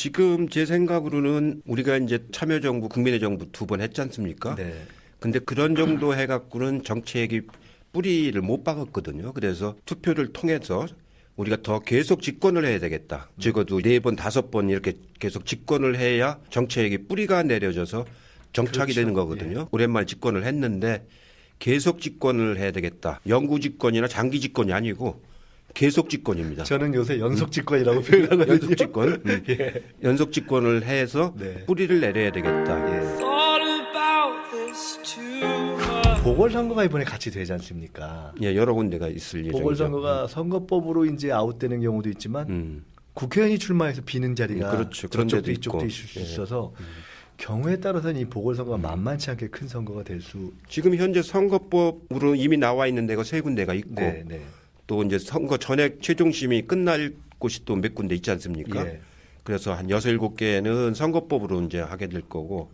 지금 제 생각으로는 우리가 이제 참여정부, 국민의 정부 두 번 했지 않습니까? 네. 근데 그런 정도 해갖고는 정책이 뿌리를 못 박았거든요. 그래서 투표를 통해서 우리가 더 계속 집권을 해야 되겠다. 적어도 4번, 5번 이렇게 계속 집권을 해야 정책이 뿌리가 내려져서 정착이 그렇죠. 되는 거거든요. 예. 오랜만에 집권을 했는데 계속 집권을 해야 되겠다. 영구 집권이나 장기 집권이 아니고 계속 집권입니다. 저는 요새 연속 집권이라고 표현하거든요. 연속 집권. 예. 연속 집권을 해서 네. 뿌리를 내려야 되겠다. 예. 보궐선거가 이번에 같이 되지 않습니까? 예, 여러 군데가 있을 예정이죠. 보궐선거가 선거법으로 이제 아웃되는 경우도 있지만 국회의원이 출마해서 비는 자리가 그렇죠. 그런 저쪽도 데도 이쪽도 있고. 있을 수 있어서 경우에 따라서는 이 보궐선거가 만만치 않게 큰 선거가 될 수. 지금 현재 선거법으로 이미 나와 있는 데가 3군데가 있고 네, 네. 또 이제 선거 전액 최종심이 끝날 곳이 또 몇 군데 있지 않습니까? 예. 그래서 한 6, 7개는 선거법으로 이제 하게 될 거고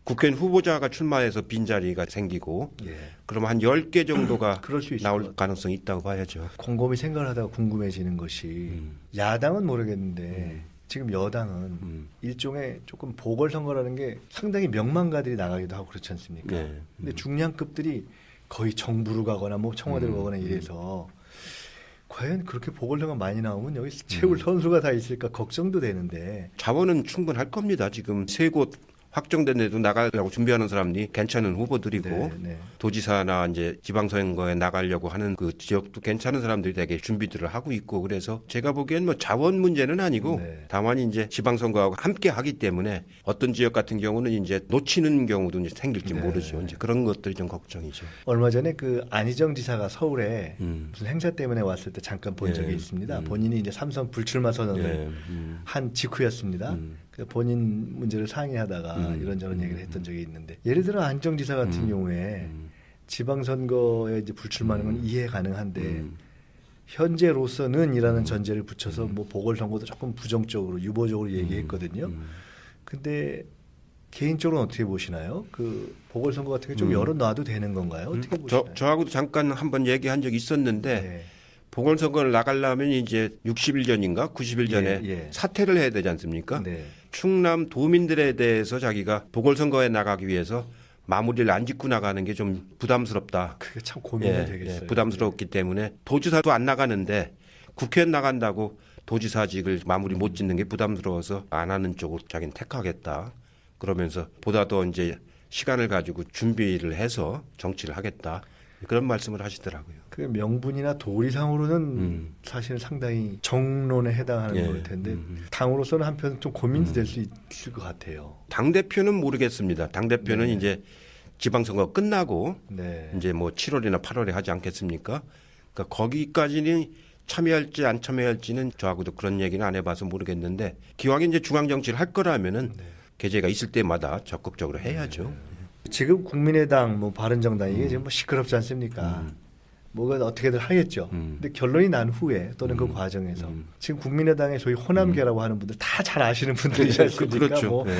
국회의원 후보자가 출마해서 빈자리가 생기고 예. 그러면 한 10개 정도가 그럴 수 있을 것 나올 같아요. 가능성이 있다고 봐야죠. 곰곰이 생각을 하다가 궁금해지는 것이 야당은 모르겠는데 지금 여당은 일종의 조금 보궐선거라는 게 상당히 명망가들이 나가기도 하고 그렇지 않습니까? 네. 근데 중량급들이 거의 정부로 가거나 뭐 청와대로 가거나 이래서 과연 그렇게 보궐선거 많이 나오면 여기 채울 선수가 다 있을까 걱정도 되는데. 자원은 충분할 겁니다. 지금 3곳 확정된 데도 나가려고 준비하는 사람들이 괜찮은 후보들이고 네, 네. 도지사나 이제 지방선거에 나가려고 하는 그 지역도 괜찮은 사람들이 되게 준비들을 하고 있고 그래서 제가 보기엔 뭐 자원 문제는 아니고 네. 다만 이제 지방선거하고 함께 하기 때문에 어떤 지역 같은 경우는 이제 놓치는 경우도 이제 생길지 네. 모르죠. 이제 그런 것들이 좀 걱정이죠. 얼마 전에 그 안희정 지사가 서울에 무슨 행사 때문에 왔을 때 잠깐 본 예. 적이 있습니다. 본인이 이제 삼선 불출마 선언을 예. 한 직후였습니다. 그래서 본인 문제를 상의하다가 이런저런 얘기를 했던 적이 있는데 예를 들어 안희정 지사 같은 경우에 지방선거에 이제 불출마하는 건 이해 가능한데 현재로서는이라는 전제를 붙여서 뭐 보궐선거도 조금 부정적으로 유보적으로 얘기했거든요. 근데 개인적으로는 어떻게 보시나요? 그 보궐선거 같은 게 좀 열어놔도 되는 건가요? 어떻게 보시나요? 저하고도 잠깐 한번 얘기한 적이 있었는데 네. 보궐선거를 나가려면 이제 60일 전인가 90일 전에 예, 예. 사퇴를 해야 되지 않습니까? 네. 충남 도민들에 대해서 자기가 보궐선거에 나가기 위해서 마무리를 안 짓고 나가는 게 좀 부담스럽다. 그게 참 고민이 되겠어요. 부담스럽기 때문에 도지사도 안 나가는데 국회의원 나간다고 도지사직을 마무리 못 짓는 게 부담스러워서 안 하는 쪽으로 자기는 택하겠다. 그러면서 보다 더 이제 시간을 가지고 준비를 해서 정치를 하겠다. 그런 말씀을 하시더라고요. 그 명분이나 도리상으로는 사실 상당히 정론에 해당하는 예. 걸 텐데 당으로서는 한편 좀 고민이 될 수 있을 것 같아요. 당대표는 모르겠습니다. 당대표는 네. 이제 지방선거 끝나고 네. 이제 뭐 7월이나 8월에 하지 않겠습니까? 그러니까 거기까지는 참여할지 안 참여할지는 저하고도 그런 얘기는 안 해봐서 모르겠는데 기왕에 이제 중앙정치를 할 거라면은 계제가 있을 때마다 적극적으로 해야죠. 지금 국민의당, 뭐 바른정당 이게 지금 뭐 시끄럽지 않습니까? 뭐가 어떻게든 하겠죠. 근데 결론이 난 후에 또는 그 과정에서 지금 국민의당의 소위 호남계라고 하는 분들 다 잘 아시는 분들이지 않습니까? 그렇죠. 뭐, 네.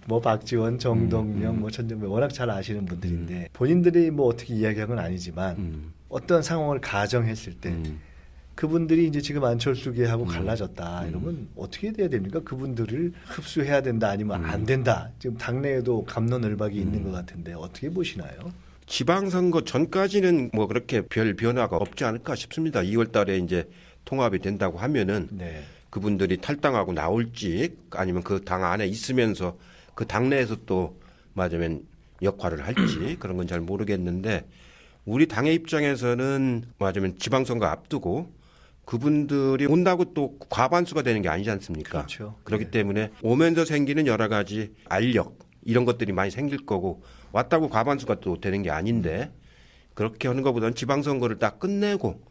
뭐 박지원, 정동영, 뭐 천정배 워낙 잘 아시는 분들인데 본인들이 뭐 어떻게 이야기한 건 아니지만 어떤 상황을 가정했을 때 그분들이 이제 지금 안철수계하고 갈라졌다 이러면 어떻게 돼야 됩니까? 그분들을 흡수해야 된다 아니면 안 된다. 지금 당내에도 갑론을박이 있는 것 같은데 어떻게 보시나요? 지방선거 전까지는 뭐 그렇게 별 변화가 없지 않을까 싶습니다. 2월 달에 이제 통합이 된다고 하면은 네. 그분들이 탈당하고 나올지 아니면 그 당 안에 있으면서 그 당내에서 또 맞으면 역할을 할지 그런 건 잘 모르겠는데 우리 당의 입장에서는 맞으면 지방선거 앞두고 그분들이 온다고 또 과반수가 되는 게 아니지 않습니까? 그렇죠. 그렇기 네. 때문에 오면서 생기는 여러 가지 알력 이런 것들이 많이 생길 거고 왔다고 과반수가 또 되는 게 아닌데 그렇게 하는 것보다는 지방선거를 딱 끝내고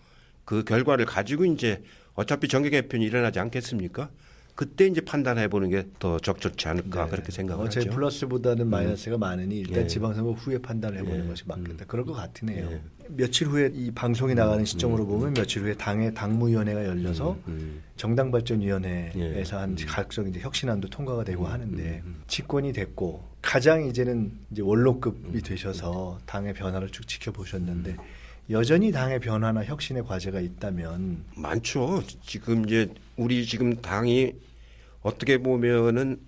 그 결과를 가지고 이제 어차피 정계 개편이 일어나지 않겠습니까? 그때 이제 판단해 보는 게 더 적절치 않을까 네. 그렇게 생각을 어차피 하죠. 플러스보다는 마이너스가 많으니 일단 예. 지방선거 후에 판단을 해보는 예. 것이 맞겠다. 그럴 것 같으네요. 예. 며칠 후에 이 방송이 나가는 시점으로 보면 며칠 후에 당의 당무위원회가 열려서 정당발전위원회에서 한 각종 이제 혁신안도 통과가 되고 하는데 집권이 됐고 가장 이제는 이제 원로급이 되셔서 당의 변화를 쭉 지켜보셨는데 여전히 당의 변화나 혁신의 과제가 있다면 많죠. 지금 이제 우리 지금 당이 어떻게 보면은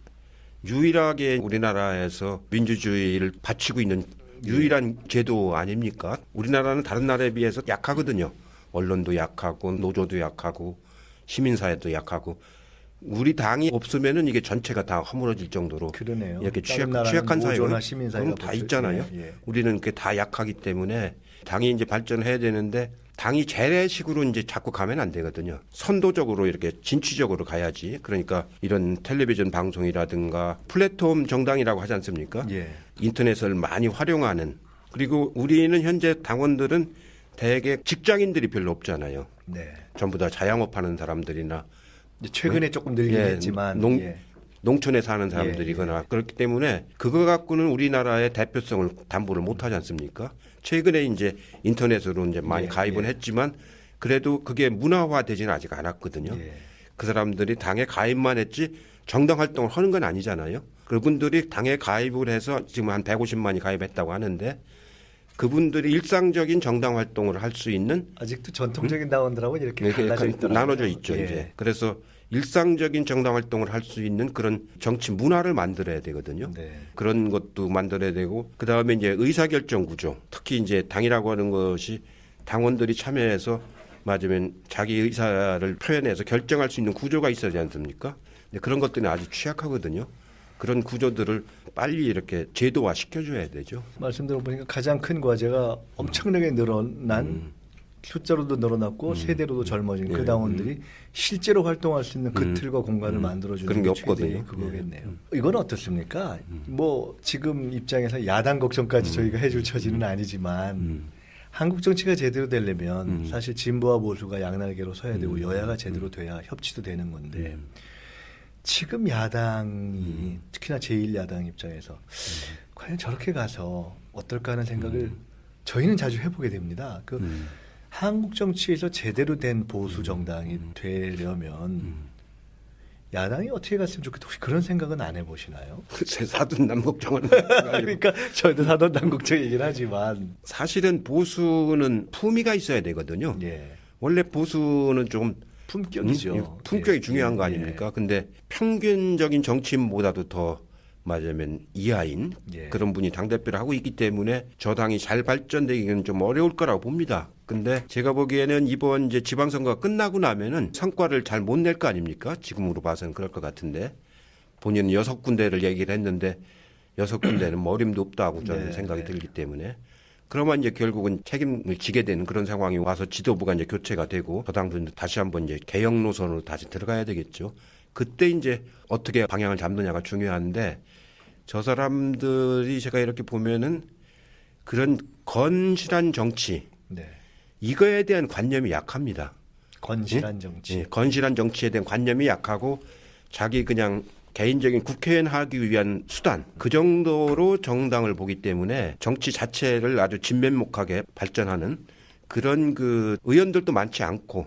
유일하게 우리나라에서 민주주의를 바치고 있는 유일한 제도 아닙니까? 우리나라는 다른 나라에 비해서 약하거든요. 언론도 약하고 노조도 약하고 시민사회도 약하고 우리 당이 없으면은 이게 전체가 다 허물어질 정도로 그러네요. 이렇게 다른 나라는 취약한 사회가 노조나 시민사회가 다 있잖아요. 예. 우리는 그게 다 약하기 때문에 당이 이제 발전해야 되는데 당이 재래식으로 이제 자꾸 가면 안 되거든요. 선도적으로 이렇게 진취적으로 가야지. 그러니까 이런 텔레비전 방송이라든가 플랫폼 정당이라고 하지 않습니까? 예. 인터넷을 많이 활용하는. 그리고 우리는 현재 당원들은 대개 직장인들이 별로 없잖아요. 네. 전부 다 자영업하는 사람들이나 이제 최근에 조금 늘긴 예, 했지만 농촌에 사는 사람들이거나 그렇기 때문에 그거 갖고는 우리나라의 대표성을 담보를 못하지 않습니까? 최근에 이제 인터넷으로 이제 많이 가입은 했지만 그래도 그게 문화화되지는 아직 않았거든요. 그 사람들이 당에 가입만 했지 정당 활동을 하는 건 아니잖아요. 그분들이 당에 가입을 해서 지금 한 150만이 가입했다고 하는데 그분들이 일상적인 정당 활동을 할 수 있는 아직도 전통적인 당원들하고 이렇게 갈라져 있더라고요. 나눠져 있죠. 이제 그래서 일상적인 정당 활동을 할 수 있는 그런 정치 문화를 만들어야 되거든요. 그런 것도 만들어야 되고 그 다음에 이제 의사결정 구조, 특히 이제 당이라고 하는 것이 당원들이 참여해서 맞으면 자기 의사를 표현해서 결정할 수 있는 구조가 있어야 되지 않습니까? 근데 그런 것들이 아주 취약하거든요. 그런 구조들을 빨리 이렇게 제도화 시켜줘야 되죠. 말씀 들어보니까 가장 큰 과제가 엄청나게 늘어난 숫자로도 늘어났고 세대로도 젊어진 그 당원들이 실제로 활동할 수 있는 그 틀과 공간을 만들어주는 그런 게 게 최대의 없거든요. 그거겠네요. 이건 어떻습니까? 뭐 지금 입장에서 야당 걱정까지 저희가 해줄 처지는 아니지만 한국 정치가 제대로 되려면 사실 진보와 보수가 양날개로 서야 되고 여야가 제대로 돼야 협치도 되는 건데 지금 야당이 특히나 제1야당 입장에서 과연 저렇게 가서 어떨까 하는 생각을 저희는 자주 해보게 됩니다. 한국 정치에서 제대로 된 보수 정당이 되려면 야당이 어떻게 갔으면 좋겠다. 혹시 그런 생각은 안 해보시나요? 글쎄 사돈 남걱정은 그러니까 저희도 사돈 남걱정이긴 하지만 사실은 보수는 품위가 있어야 되거든요. 원래 보수는 좀 품격이죠. 품격이 중요한 거 아닙니까? 근데 평균적인 정치인보다도 더 맞으면 이하인 그런 분이 당대표를 하고 있기 때문에 저 당이 잘 발전되기는 좀 어려울 거라고 봅니다. 근데 제가 보기에는 이번 이제 지방선거가 끝나고 나면은 성과를 잘 못 낼 거 아닙니까? 지금으로 봐서는 그럴 것 같은데 본인은 6군데를 얘기를 했는데 6군데는 뭐 어림도 없다고 저는 생각이 들기 때문에 그러면 이제 결국은 책임을 지게 되는 그런 상황이 와서 지도부가 이제 교체가 되고 저당도 다시 한번 이제 개혁 노선으로 다시 들어가야 되겠죠. 그때 이제 어떻게 방향을 잡느냐가 중요한데 저 사람들이 제가 이렇게 보면은 그런 건실한 정치 이거에 대한 관념이 약합니다. 건실한 정치. 건실한 정치에 대한 관념이 약하고 자기 그냥 개인적인 국회의원 하기 위한 수단 그 정도로 정당을 보기 때문에 정치 자체를 아주 진면목하게 발전하는 그런 그 의원들도 많지 않고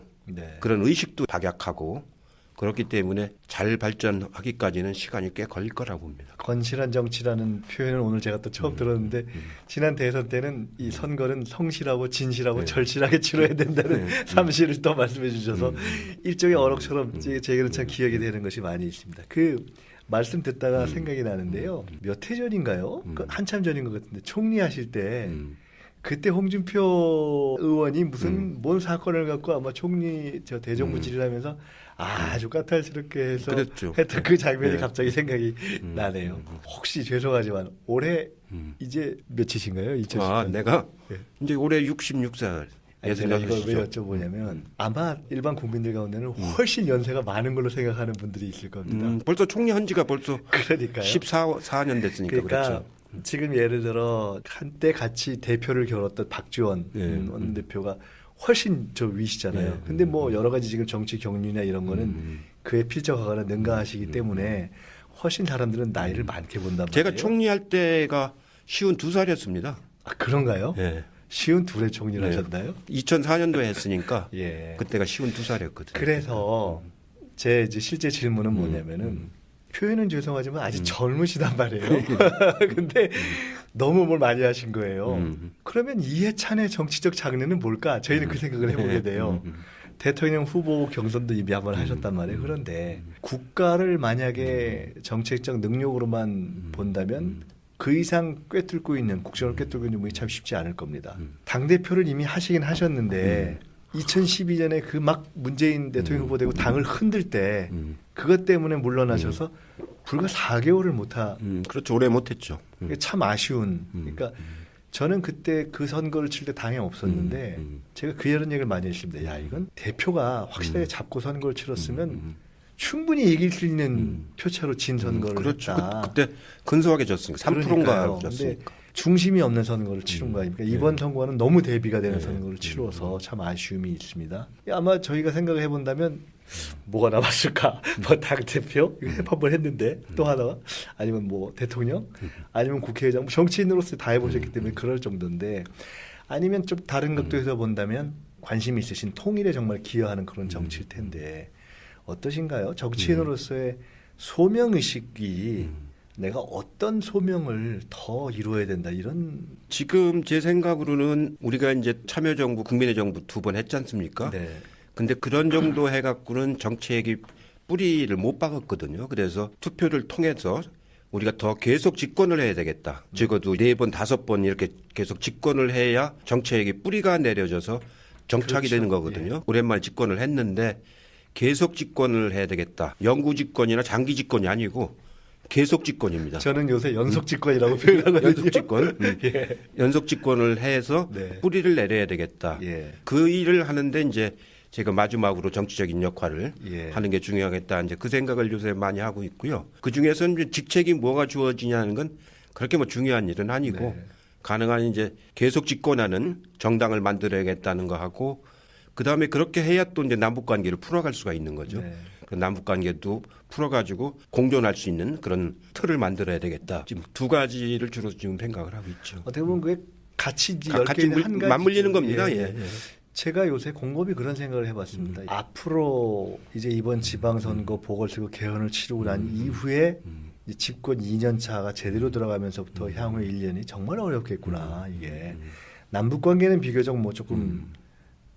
그런 의식도 박약하고 그렇기 때문에 잘 발전하기까지는 시간이 꽤 걸릴 거라고 봅니다. 건실한 정치라는 표현을 오늘 제가 또 처음 들었는데 지난 대선 때는 이 선거는 성실하고 진실하고 절실하게 치러야 된다는 사실을 또 말씀해 주셔서 일종의 언어처럼 제게는 참 기억이 되는 것이 많이 있습니다. 그 말씀 듣다가 생각이 나는데요. 몇 해 전인가요? 한참 전인 것 같은데 총리하실 때 그때 홍준표 의원이 무슨 뭔 사건을 갖고 아마 총리 대정부 질의하면서 아주 까탈스럽게 해서 했던 그 장면이 갑자기 생각이 나네요. 혹시 죄송하지만 올해 이제 몇이신가요? 2010년. 내가 이제 올해 66살. 제가 이걸 왜 여쭤보냐면 아마 일반 국민들 가운데는 훨씬 연세가 많은 걸로 생각하는 분들이 있을 겁니다. 벌써 총리 한 지가 벌써 그러니까요. 14년 됐으니까 그렇죠. 지금 예를 들어 한때 같이 대표를 겨뤘던 박지원 원내대표가 훨씬 저 위시잖아요. 근데 뭐 여러 가지 지금 정치 경륜이나 이런 거는 그에 필적하거나 능가하시기 때문에 훨씬 사람들은 나이를 많게 본단 말이에요. 제가 총리할 때가 52살이었습니다. 아, 그런가요? 네. 52에 총리를 하셨나요? 2004년도에 했으니까 그때가 52살이었거든요. 그래서 제 이제 실제 질문은 뭐냐면은 표현은 죄송하지만 아직 젊으시단 말이에요. 근데 너무 뭘 많이 하신 거예요. 그러면 이해찬의 정치적 장르는 뭘까? 저희는 그 생각을 해보게 돼요. 대통령 후보 경선도 이미 한번 하셨단 말이에요. 그런데 국가를 만약에 정책적 능력으로만 본다면 그 이상 꿰뚫고 있는 국정을 꿰뚫고 있는 분이 참 쉽지 않을 겁니다. 당 대표를 이미 하시긴 하셨는데 2012년에 그 막 문재인 대통령 후보 되고 당을 흔들 때 그것 때문에 물러나셔서 불과 4개월을 못하. 그렇죠. 오래 못했죠. 그게 참 아쉬운. 그러니까 저는 그때 그 선거를 칠 때 당에 없었는데 제가 그 이런 얘기를 많이 했습니다. 야, 이건 대표가 확실하게 잡고 선거를 치렀으면 충분히 이길 수 있는 표차로 진 선거를 그렇죠. 했다. 그때 근소하게 졌으니까 3%인가 근데 졌으니까. 중심이 없는 선거를 치른 거 아닙니까? 이번 선거는 너무 대비가 되는 선거를 치러서 참 아쉬움이 있습니다. 아마 저희가 생각을 해본다면 뭐가 남았을까? 뭐 당대표? 이거 한번 했는데 또 하나가 아니면 뭐 대통령? 아니면 국회의장? 뭐 정치인으로서 다 해보셨기 때문에 그럴 정도인데 아니면 좀 다른 각도에서 본다면 관심이 있으신 통일에 정말 기여하는 그런 정치일 텐데 어떠신가요? 정치인으로서의 소명의식이 내가 어떤 소명을 더 이루어야 된다 이런. 지금 제 생각으로는 우리가 이제 참여정부, 국민의 정부 2번 했지 않습니까? 네. 근데 그런 정도 해갖고는 정책이 뿌리를 못 박았거든요. 그래서 투표를 통해서 우리가 더 계속 집권을 해야 되겠다. 적어도 4번, 5번 이렇게 계속 집권을 해야 정책이 뿌리가 내려져서 정착이 그렇죠. 되는 거거든요. 오랜만에 집권을 했는데 계속 집권을 해야 되겠다. 영구 집권이나 장기 집권이 아니고 계속 집권입니다. 저는 요새 연속 집권이라고 표현하거든요. 연속 집권. 예. 연속 집권을 해서 네. 뿌리를 내려야 되겠다. 예. 그 일을 하는데 이제 제가 마지막으로 정치적인 역할을 예. 하는 게 중요하겠다. 이제 그 생각을 요새 많이 하고 있고요. 그 중에서는 직책이 뭐가 주어지냐는 건 그렇게 뭐 중요한 일은 아니고 네. 가능한 이제 계속 집권하는 정당을 만들어야겠다는 거 하고 그 다음에 그렇게 해야 또 이제 남북 관계를 풀어갈 수가 있는 거죠. 네. 그 남북 관계도 풀어가지고 공존할 수 있는 그런 틀을 만들어야 되겠다. 지금 2가지를 주로 지금 생각을 하고 있죠. 어떻게 보면 그게 같이 이제 같이 10개의 한 가지 맞물리는 겁니다. 예. 제가 요새 곰곰이 그런 생각을 해봤습니다. 앞으로 이제 이번 지방선거 보궐선거 개헌을 치르고 난 이후에 이제 집권 2년 차가 제대로 들어가면서부터 향후 1년이 정말 어렵겠구나. 이게 남북 관계는 비교적 뭐 조금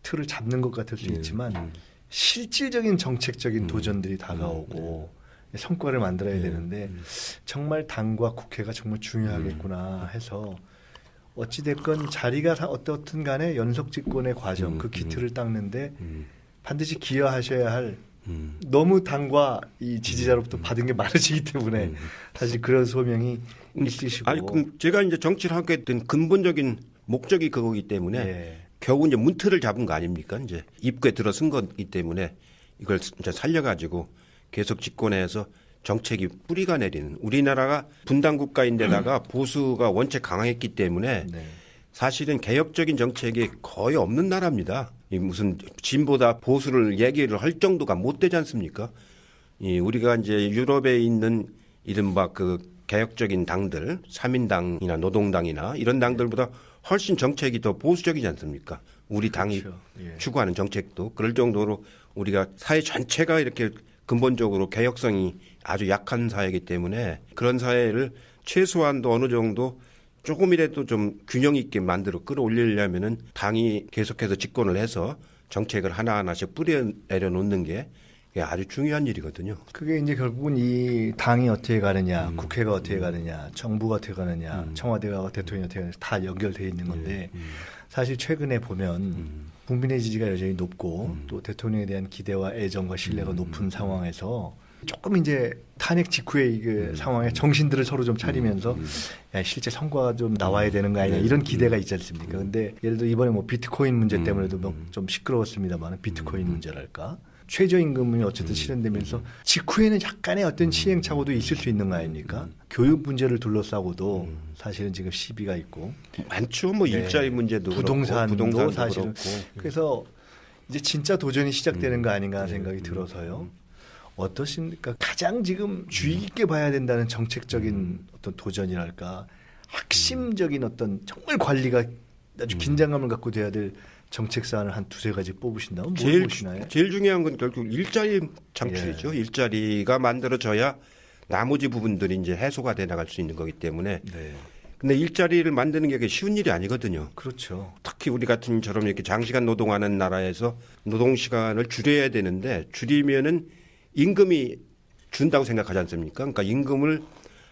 틀을 잡는 것 같을 수 있지만 실질적인 정책적인 도전들이 다가오고 성과를 만들어야 되는데 정말 당과 국회가 정말 중요하겠구나 해서 어찌됐건 자리가 어떻든 간에 연속 집권의 과정 그 기틀을 닦는데 반드시 기여하셔야 할 너무 당과 이 지지자로부터 받은 게 많으시기 때문에 사실 그런 소명이 있으시고. 아니, 그럼 제가 이제 정치를 하게 된 근본적인 목적이 그거기 때문에 예. 겨우 이제 문틀을 잡은 거 아닙니까? 이제 입구에 들어선 거기 때문에 이걸 이제 살려가지고 계속 집권해서 정책이 뿌리가 내리는 우리나라가 분단 국가인데다가 보수가 원체 강했기 때문에 네. 사실은 개혁적인 정책이 거의 없는 나라입니다. 이 무슨 진보다 보수를 얘기를 할 정도가 못 되지 않습니까? 이 우리가 이제 유럽에 있는 이른바 그 개혁적인 당들, 삼인당이나 노동당이나 이런 당들보다 훨씬 정책이 더 보수적이지 않습니까? 우리 당이 그렇죠. 예. 추구하는 정책도 그럴 정도로 우리가 사회 전체가 이렇게 근본적으로 개혁성이 아주 약한 사회이기 때문에 그런 사회를 최소한도 어느 정도 조금이라도 좀 균형 있게 만들어 끌어올리려면은 당이 계속해서 집권을 해서 정책을 하나하나씩 뿌려내려 놓는 게 아주 중요한 일이거든요. 그게 이제 결국은 이 당이 어떻게 가느냐, 국회가 어떻게 가느냐, 정부가 어떻게 가느냐, 청와대가 대통령이 어떻게 가느냐 다 연결되어 있는 건데 사실 최근에 보면 국민의 지지가 여전히 높고 또 대통령에 대한 기대와 애정과 신뢰가 높은 상황에서 조금 이제 탄핵 직후에 이 상황에 정신들을 서로 좀 차리면서 야, 실제 성과가 좀 나와야 되는 거 아니냐 이런 기대가 있지 않습니까? 근데 예를 들어 이번에 뭐 비트코인 문제 때문에도 뭐 좀 시끄러웠습니다만 비트코인 문제랄까? 최저임금이 어쨌든 실현되면서 직후에는 약간의 어떤 시행착오도 있을 수 있는 거 아닙니까? 교육 문제를 둘러싸고도 사실은 지금 시비가 있고 많죠. 뭐 일자리 문제도 부동산도 그렇고, 부동산도 사실은 그렇고. 그래서 이제 진짜 도전이 시작되는 거 아닌가 하는 생각이 들어서요. 어떠십니까? 가장 지금 주의 깊게 봐야 된다는 정책적인 어떤 도전이랄까 핵심적인 어떤 정말 관리가 아주 긴장감을 갖고 돼야 될 정책 사안을 한 2-3가지 뽑으신다면 뭘 보시나요? 제일 중요한 건 결국 일자리 창출이죠. 일자리가 만들어져야 나머지 부분들이 이제 해소가 돼 나갈 수 있는 거기 때문에 네. 근데 일자리를 만드는 게 쉬운 일이 아니거든요. 그렇죠. 특히 우리 같은처럼 이렇게 장시간 노동하는 나라에서 노동 시간을 줄여야 되는데 줄이면은 임금이 준다고 생각하지 않습니까? 그러니까 임금을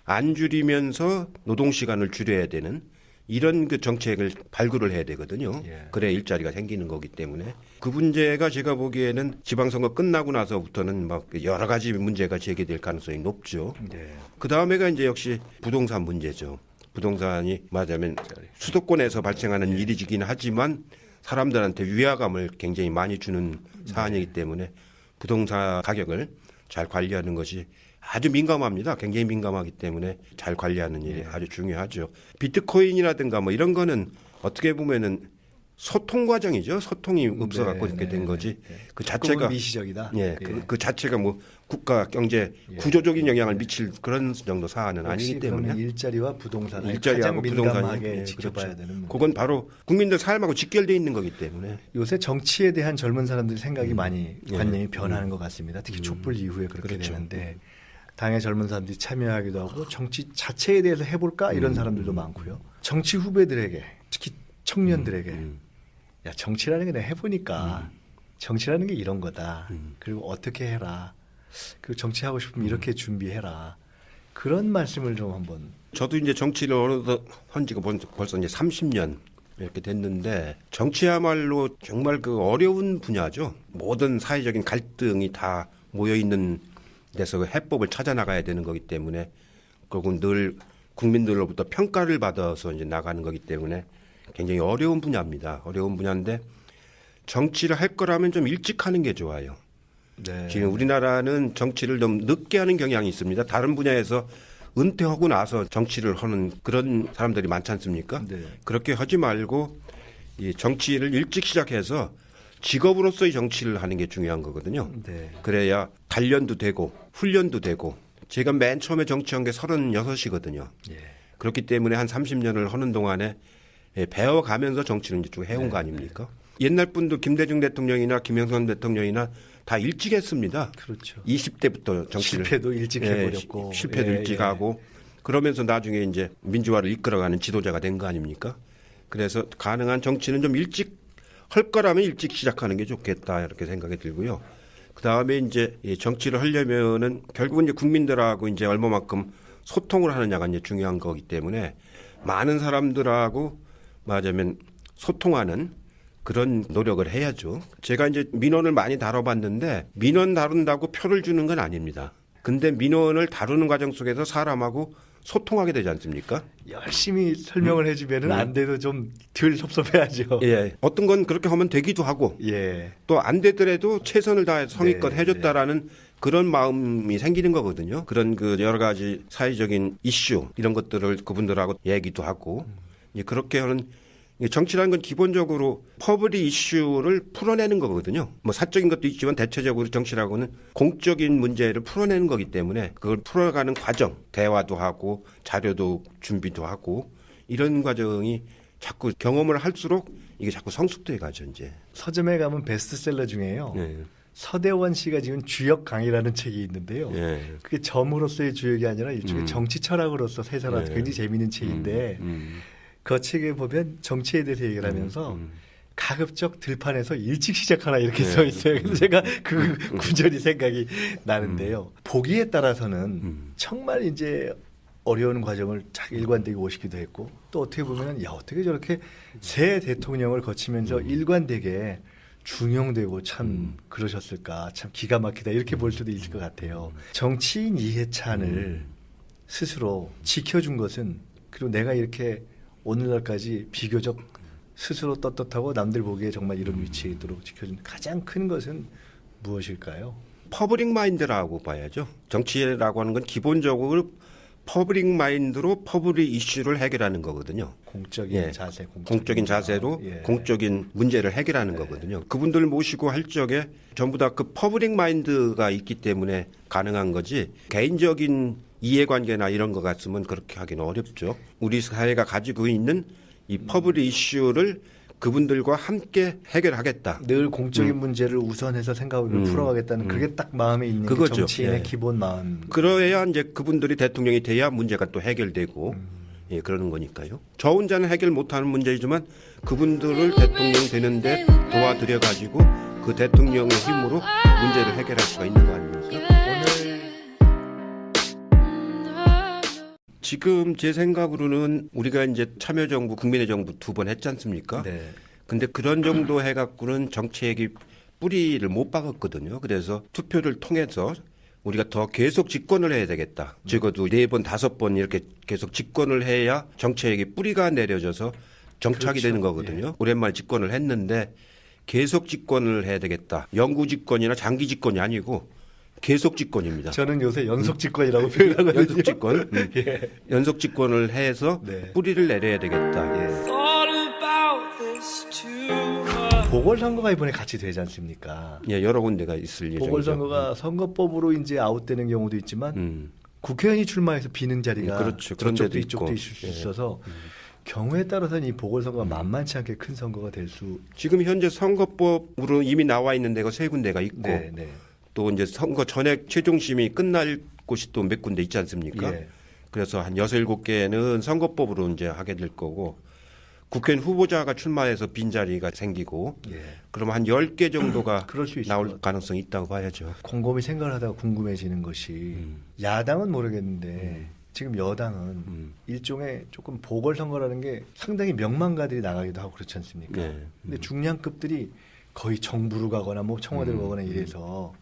안 줄이면서 노동 시간을 줄여야 되는 이런 그 정책을 발굴을 해야 되거든요. 예. 그래 일자리가 생기는 거기 때문에 그 문제가 제가 보기에는 지방선거 끝나고 나서부터는 막 여러 가지 문제가 제기될 가능성이 높죠. 네. 그 다음에가 이제 역시 부동산 문제죠. 부동산이 말하자면 수도권에서 발생하는 일이긴 하지만 사람들한테 위화감을 굉장히 많이 주는 사안이기 때문에 부동산 가격을 잘 관리하는 것이 아주 민감합니다. 굉장히 민감하기 때문에 잘 관리하는 일이 아주 중요하죠. 비트코인이라든가 뭐 이런 거는 어떻게 보면은 소통 과정이죠. 소통이 없어갖고 이렇게 된 거지. 그 자체가 미시적이다. 예, 그 자체가 뭐 국가 경제 구조적인 영향을 미칠 그런 정도 사안은 아니기 때문에 일자리와 부동산 일자리하고 가장 부동산이 민감하게 지켜봐야 그렇죠. 되는 문제. 그건 바로 국민들 삶하고 직결돼 있는 거기 때문에 요새 정치에 대한 젊은 사람들 생각이 많이 관념이 변하는 것 같습니다. 특히 촛불 이후에 그렇게 그렇죠. 되는데 당의 젊은 사람들이 참여하기도 하고 정치 자체에 대해서 해볼까 이런 사람들도 많고요. 정치 후배들에게 특히 청년들에게 야 정치라는 게 내가 해보니까 정치라는 게 이런 거다. 그리고 어떻게 해라. 그리고 정치하고 싶으면 이렇게 준비해라. 그런 말씀을 좀 한번. 저도 이제 정치를 어느덧 한 지가 벌써 이제 30년 이렇게 됐는데 정치야말로 정말 그 어려운 분야죠. 모든 사회적인 갈등이 다 모여 있는 데서 그 해법을 찾아 나가야 되는 거기 때문에 그리고 늘 국민들로부터 평가를 받아서 이제 나가는 거기 때문에 굉장히 어려운 분야입니다. 어려운 분야인데 정치를 할 거라면 좀 일찍 하는 게 좋아요. 네. 지금 우리나라는 정치를 좀 늦게 하는 경향이 있습니다. 다른 분야에서 은퇴하고 나서 정치를 하는 그런 사람들이 많지 않습니까? 네. 그렇게 하지 말고 이 정치를 일찍 시작해서 직업으로서의 정치를 하는 게 중요한 거거든요. 네. 그래야 단련도 되고 훈련도 되고 제가 맨 처음에 정치한 게 36이거든요. 예. 그렇기 때문에 한 30년을 하는 동안에 배워가면서 정치를 이제 쭉 해온 거 아닙니까? 옛날 분도 김대중 대통령이나 김영삼 대통령이나 다 일찍 했습니다. 그렇죠. 20대부터 정치를 실패도 일찍 해버렸고 실패도 일찍 하고 그러면서 나중에 이제 민주화를 이끌어가는 지도자가 된 거 아닙니까? 그래서 가능한 정치는 좀 일찍 할 거라면 일찍 시작하는 게 좋겠다 이렇게 생각이 들고요. 그 다음에 이제 이 정치를 하려면은 결국은 이제 국민들하고 이제 얼마만큼 소통을 하느냐가 이제 중요한 거기 때문에 많은 사람들하고 말하자면 소통하는 그런 노력을 해야죠. 제가 이제 민원을 많이 다뤄봤는데 민원 다룬다고 표를 주는 건 아닙니다. 근데 민원을 다루는 과정 속에서 사람하고 소통하게 되지 않습니까? 열심히 설명을 해주면은 안 돼도 좀 덜 섭섭해하죠. 예. 어떤 건 그렇게 하면 되기도 하고 예. 또 안 되더라도 최선을 다해 성의껏 네, 해줬다라는 그런 마음이 생기는 거거든요. 그런 그 여러 가지 사회적인 이슈 이런 것들을 그분들하고 얘기도 하고 이제 그렇게 하는 정치라는 건 기본적으로 퍼블릭 이슈를 풀어내는 거거든요. 뭐 사적인 것도 있지만 대체적으로 정치라고는 공적인 문제를 풀어내는 거기 때문에 그걸 풀어가는 과정, 대화도 하고 자료도 준비도 하고 이런 과정이 자꾸 경험을 할수록 이게 자꾸 성숙돼 가죠 이제. 서점에 가면 베스트셀러 중에요. 네. 서대원 씨가 지은 주역 강의라는 책이 있는데요. 예. 그게 점으로서의 주역이 아니라 일종의 정치 철학으로서 해설한 네. 굉장히 재미있는 책인데 그 책에 보면 정치에 대해서 얘기를 하면서 가급적 들판에서 일찍 시작하라 이렇게 써 있어요. 그래서 제가 그 구절이 생각이 나는데요. 보기에 따라서는 정말 이제 어려운 과정을 잘 일관되게 오시기도 했고 또 어떻게 보면 야 어떻게 저렇게 새 대통령을 거치면서 일관되게 중용되고 참 그러셨을까 참 기가 막히다 이렇게 볼 수도 있을 것 같아요. 정치인 이해찬을 스스로 지켜준 것은 그리고 내가 이렇게 오늘날까지 비교적 스스로 떳떳하고 남들 보기에 정말 이런 위치에 있도록 지켜준 가장 큰 것은 무엇일까요? 퍼블릭 마인드라고 봐야죠. 정치라고 하는 건 기본적으로 퍼블릭 마인드로 퍼블릭 이슈를 해결하는 거거든요. 공적인 자세, 공적인 자세로 예. 공적인 문제를 해결하는 거거든요. 그분들 모시고 할 적에 전부 다 그 퍼블릭 마인드가 있기 때문에 가능한 거지 개인적인 이해관계나 이런 거 같으면 그렇게 하기는 어렵죠. 우리 사회가 가지고 있는 이 퍼블릭 이슈를 그분들과 함께 해결하겠다. 늘 공적인 문제를 우선해서 생각하고 풀어가겠다는 그게 딱 마음에 있는 게 그거죠. 정치인의 예. 기본 마음. 그래야 이제 그분들이 대통령이 돼야 문제가 또 해결되고 예, 그러는 거니까요. 저 혼자는 해결 못하는 문제이지만 그분들을 대통령 되는데 도와드려 가지고 그 대통령의 힘으로 문제를 해결할 수가 있는 거 아닙니까? 지금 제 생각으로는 우리가 이제 참여정부, 국민의 정부 2번 했지 않습니까? 네. 근데 그런 정도 해갖고는 정책이 뿌리를 못 박았거든요. 그래서 투표를 통해서 우리가 더 계속 집권을 해야 되겠다. 적어도 4번, 5번 이렇게 계속 집권을 해야 정책이 뿌리가 내려져서 정착이 그렇죠. 되는 거거든요. 오랜만에 집권을 했는데 계속 집권을 해야 되겠다. 영구 집권이나 장기 집권이 아니고 계속 집권입니다. 저는 요새 연속 집권이라고 표현하거든요. 연속 집권. 예. 연속 집권을 해서 네. 뿌리를 내려야 되겠다. 예. 보궐선거가 이번에 같이 되지 않습니까? 예, 여러 군데가 있을 예정이죠. 보궐선거가 선거법으로 이제 아웃되는 경우도 있지만 국회의원이 출마해서 비는 자리가 그렇죠. 그런 저쪽도 데도 이쪽도 있고. 있을 수 예. 있어서 경우에 따라서는 이 보궐선거가 만만치 않게 큰 선거가 될 수. 지금 현재 선거법으로 이미 나와 있는 데가 3군데가 있고 네, 네. 또 이제 선거 전에 최종심이 끝날 곳이 또 몇 군데 있지 않습니까? 예. 그래서 한 6, 7개는 선거법으로 이제 하게 될 거고 국회의원 후보자가 출마해서 빈자리가 생기고 예. 그러면 한 10개 정도가 그럴 수 있을 것 나올 같아요. 가능성이 있다고 봐야죠. 곰곰이 생각을 하다가 궁금해지는 것이 야당은 모르겠는데 지금 여당은 일종의 조금 보궐선거라는 게 상당히 명망가들이 나가기도 하고 그렇지 않습니까? 네. 근데 중량급들이 거의 정부로 가거나 뭐 청와대로 가거나 이래서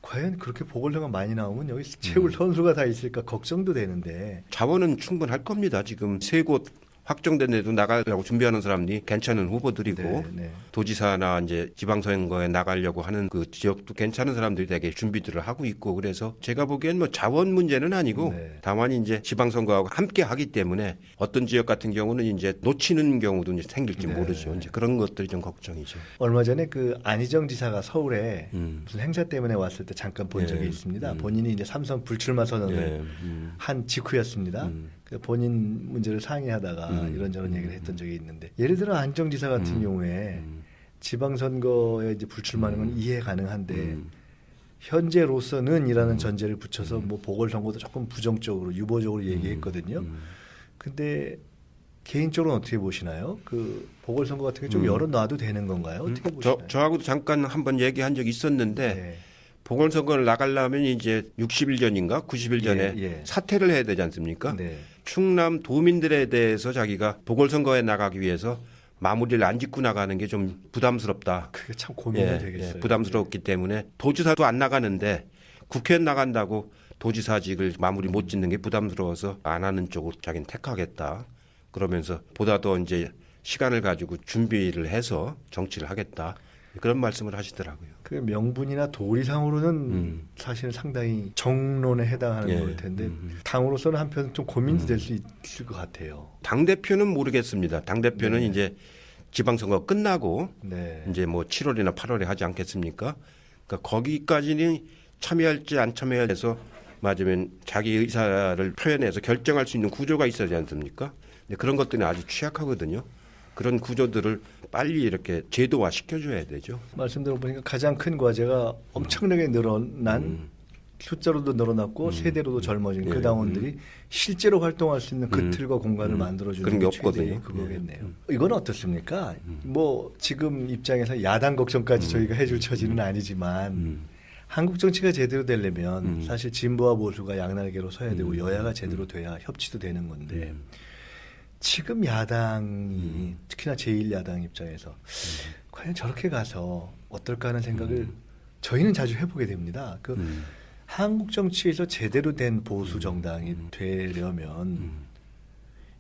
과연 그렇게 보궐선거 많이 나오면 여기 채울 선수가 다 있을까 걱정도 되는데. 자원은 충분할 겁니다. 지금 3곳 확정된 데도 나가려고 준비하는 사람들이 괜찮은 후보들이고 네, 네. 도지사나 이제 지방선거에 나가려고 하는 그 지역도 괜찮은 사람들이 되게 준비들을 하고 있고 그래서 제가 보기엔 뭐 자원 문제는 아니고 네. 다만 이제 지방선거하고 함께 하기 때문에 어떤 지역 같은 경우는 이제 놓치는 경우도 이제 생길지 네. 모르죠. 이제 그런 것들이 좀 걱정이죠. 얼마 전에 그 안희정 지사가 서울에 음. 무슨 행사 때문에 왔을 때 잠깐 본 적이 있습니다. 본인이 이제 삼선 불출마 선언을 네. 한 직후였습니다. 그래서 본인 문제를 상의하다가 이런저런 얘기를 했던 적이 있는데 예를 들어 안희정 지사 같은 경우에 지방선거에 이제 불출마하는 건 이해 가능한데 현재로서는이라는 전제를 붙여서 뭐 보궐선거도 조금 부정적으로 유보적으로 얘기했거든요. 근데 개인적으로는 어떻게 보시나요? 그 보궐선거 같은 게 좀 열어놔도 되는 건가요? 어떻게 보시나요? 저하고도 잠깐 한번 얘기한 적이 있었는데 네. 보궐선거를 나가려면 이제 60일 전인가 90일 전에 예, 예. 사퇴를 해야 되지 않습니까? 네. 충남 도민들에 대해서 자기가 보궐선거에 나가기 위해서 마무리를 안 짓고 나가는 게 좀 부담스럽다. 그게 참 고민이 되겠어요. 부담스럽기 때문에 도지사도 안 나가는데 국회의원 나간다고 도지사직을 마무리 못 짓는 게 부담스러워서 안 하는 쪽으로 자기는 택하겠다. 그러면서 보다 더 이제 시간을 가지고 준비를 해서 정치를 하겠다. 그런 말씀을 하시더라고요. 그 명분이나 도리상으로는 사실은 상당히 정론에 해당하는 예. 걸 텐데 당으로서는 한편 좀 고민이 될 수 있을 것 같아요. 당 대표는 모르겠습니다. 당 대표는 네. 이제 지방선거 끝나고 네. 이제 뭐 7월이나 8월에 하지 않겠습니까? 그러니까 거기까지는 참여할지 안 참여해서 맞으면 자기 의사를 표현해서 결정할 수 있는 구조가 있어야 되지 않습니까? 근데 그런 것들은 아주 취약하거든요. 그런 구조들을 빨리 이렇게 제도화 시켜줘야 되죠. 말씀 들어보니까 가장 큰 과제가 엄청나게 늘어난 숫자로도 늘어났고 세대로도 젊어진 그 당원들이 실제로 활동할 수 있는 그 틀과 공간을 만들어주는 그런 게 게 최대의 없거든요. 그거겠네요. 이건 어떻습니까? 뭐 지금 입장에서 야당 걱정까지 저희가 해줄 처지는 아니지만 한국 정치가 제대로 되려면 사실 진보와 보수가 양날개로 서야 되고 여야가 제대로 돼야 협치도 되는 건데 지금 야당이 특히나 제1야당 입장에서 과연 저렇게 가서 어떨까 하는 생각을 저희는 자주 해보게 됩니다. 그 한국 정치에서 제대로 된 보수 정당이 되려면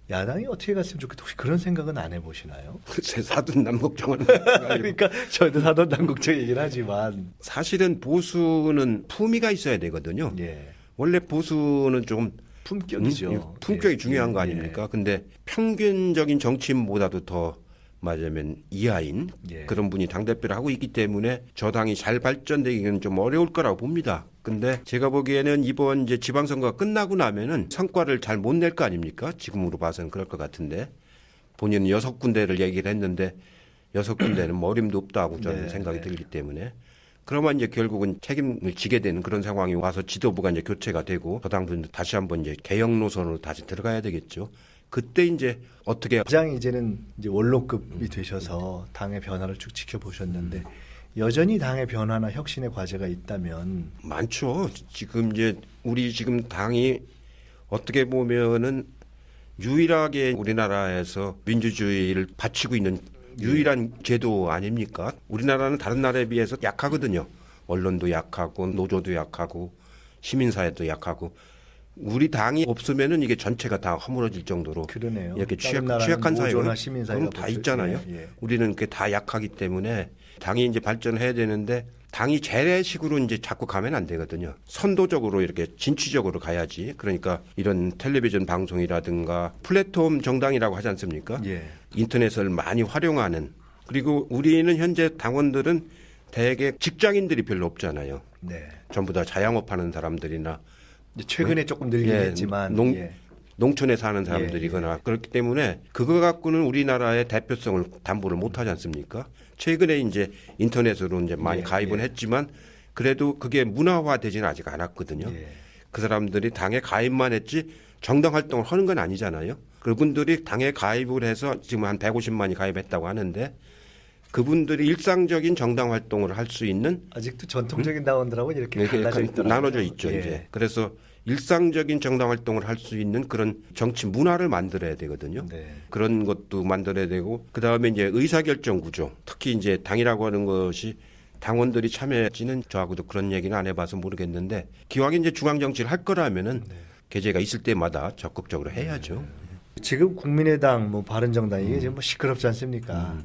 야당이 어떻게 갔으면 좋겠다. 혹시 그런 생각은 안 해보시나요? 글쎄 사돈 남걱정은 그러니까 저희도 사돈 남국적 얘기를 하지만 사실은 보수는 품위가 있어야 되거든요. 예. 원래 보수는 좀 품격이죠. 품격이 예. 중요한 거 예. 아닙니까? 근데 평균적인 정치인보다도 더 맞으면 이하인 예. 그런 분이 당대표를 하고 있기 때문에 저 당이 잘 발전되기는 좀 어려울 거라고 봅니다. 근데 제가 보기에는 이번 이제 지방선거가 끝나고 나면은 성과를 잘 못 낼 거 아닙니까? 지금으로 봐서는 그럴 것 같은데 본인은 6군데를 얘기를 했는데 6군데는 머림도 없다고 저는 네, 생각이 네. 들기 때문에 그러면 이제 결국은 책임을 지게 되는 그런 상황이 와서 지도부가 이제 교체가 되고 저당도 다시 한번 이제 개혁 노선으로 다시 들어가야 되겠죠. 그때 이제 어떻게 가장 이제는 이제 원로급이 되셔서 당의 변화를 쭉 지켜보셨는데 여전히 당의 변화나 혁신의 과제가 있다면 많죠. 지금 이제 우리 지금 당이 어떻게 보면은 유일하게 우리나라에서 민주주의를 바치고 있는 유일한 제도 아닙니까? 우리나라는 다른 나라에 비해서 약하거든요. 언론도 약하고 노조도 약하고 시민사회도 약하고 우리 당이 없으면은 이게 전체가 다 허물어질 정도로 그러네요. 이렇게 다른 나라는 취약한 노조나 사회가 시민사회가 다 있잖아요. 예, 예. 우리는 그게 다 약하기 때문에 당이 이제 발전해야 되는데 당이 재래식으로 이제 자꾸 가면 안 되거든요. 선도적으로 이렇게 진취적으로 가야지. 그러니까 이런 텔레비전 방송이라든가 플랫폼 정당이라고 하지 않습니까? 예. 인터넷을 많이 활용하는. 그리고 우리는 현재 당원들은 대개 직장인들이 별로 없잖아요. 네. 전부 다 자영업하는 사람들이나 이제 최근에 조금 늘긴 했지만 예. 농촌에 사는 사람들이거나 그렇기 때문에 그거 갖고는 우리나라의 대표성을 담보를 못하지 않습니까? 최근에 이제 인터넷으로 이제 많이 가입은 했지만 그래도 그게 문화화되지는 아직 않았거든요. 예. 그 사람들이 당에 가입만 했지 정당 활동을 하는 건 아니잖아요. 그분들이 당에 가입을 해서 지금 한 150만이 가입했다고 하는데 그분들이 일상적인 정당 활동을 할 수 있는 아직도 전통적인 당원들하고 이렇게 갈라져 있더라고요. 나눠져 있죠. 예. 이제 그래서 일상적인 정당 활동을 할 수 있는 그런 정치 문화를 만들어야 되거든요. 네. 그런 것도 만들어야 되고 그 다음에 이제 의사결정 구조, 특히 이제 당이라고 하는 것이 당원들이 참여할지는 저하고도 그런 얘기는 안 해봐서 모르겠는데 기왕에 이제 중앙 정치를 할 거라면은 계제가 있을 때마다 적극적으로 해야죠. 지금 국민의당, 뭐 바른정당 이게 지금 뭐 시끄럽지 않습니까?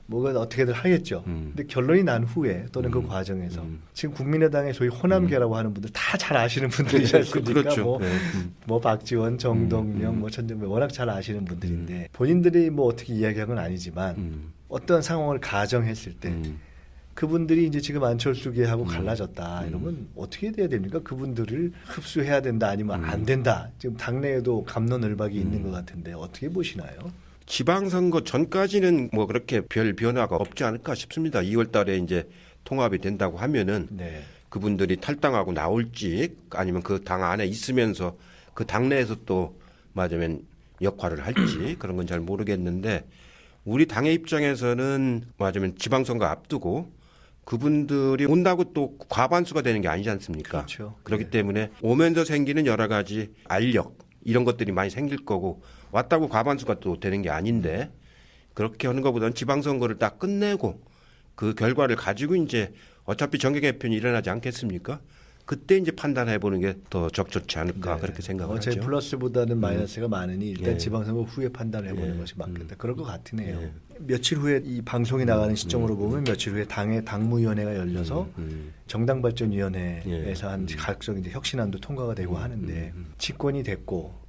뭐가 어떻게든 하겠죠. 근데 결론이 난 후에 또는 그 과정에서 지금 국민의당의 소위 호남계라고 하는 분들 다 잘 아시는 분들이지 않습니까? 그렇죠. 뭐, 네. 뭐 박지원, 정동영, 뭐 천정배 워낙 잘 아시는 분들인데 본인들이 뭐 어떻게 이야기한 건 아니지만 어떤 상황을 가정했을 때 그분들이 이제 지금 안철수계하고 갈라졌다 이러면 어떻게 돼야 됩니까? 그분들을 흡수해야 된다 아니면 안 된다. 지금 당내에도 갑론을박이 있는 것 같은데 어떻게 보시나요? 지방선거 전까지는 뭐 그렇게 별 변화가 없지 않을까 싶습니다. 2월 달에 이제 통합이 된다고 하면은 네. 그분들이 탈당하고 나올지 아니면 그 당 안에 있으면서 그 당내에서 또 맞으면 역할을 할지 그런 건 잘 모르겠는데 우리 당의 입장에서는 맞으면 지방선거 앞두고 그분들이 온다고 또 과반수가 되는 게 아니지 않습니까? 그렇죠. 그렇기 때문에 오면서 생기는 여러 가지 알력 이런 것들이 많이 생길 거고 왔다고 과반수가 또 되는 게 아닌데 그렇게 하는 것보다는 지방선거를 딱 끝내고 그 결과를 가지고 이제 어차피 정계 개편이 일어나지 않겠습니까? 그때 이제 판단해 보는 게 더 적절치 않을까 그렇게 생각을 어차피 하죠. 플러스보다는 마이너스가 많으니 일단 예. 지방선거 후에 판단을 해보는 것이 맞겠다. 그럴 것 같으네요. 며칠 후에 이 방송이 나가는 시점으로 보면 며칠 후에 당의 당무위원회가 열려서 정당발전위원회에서 한 각종 이제 혁신안도 통과가 되고 하는데 집권이 됐고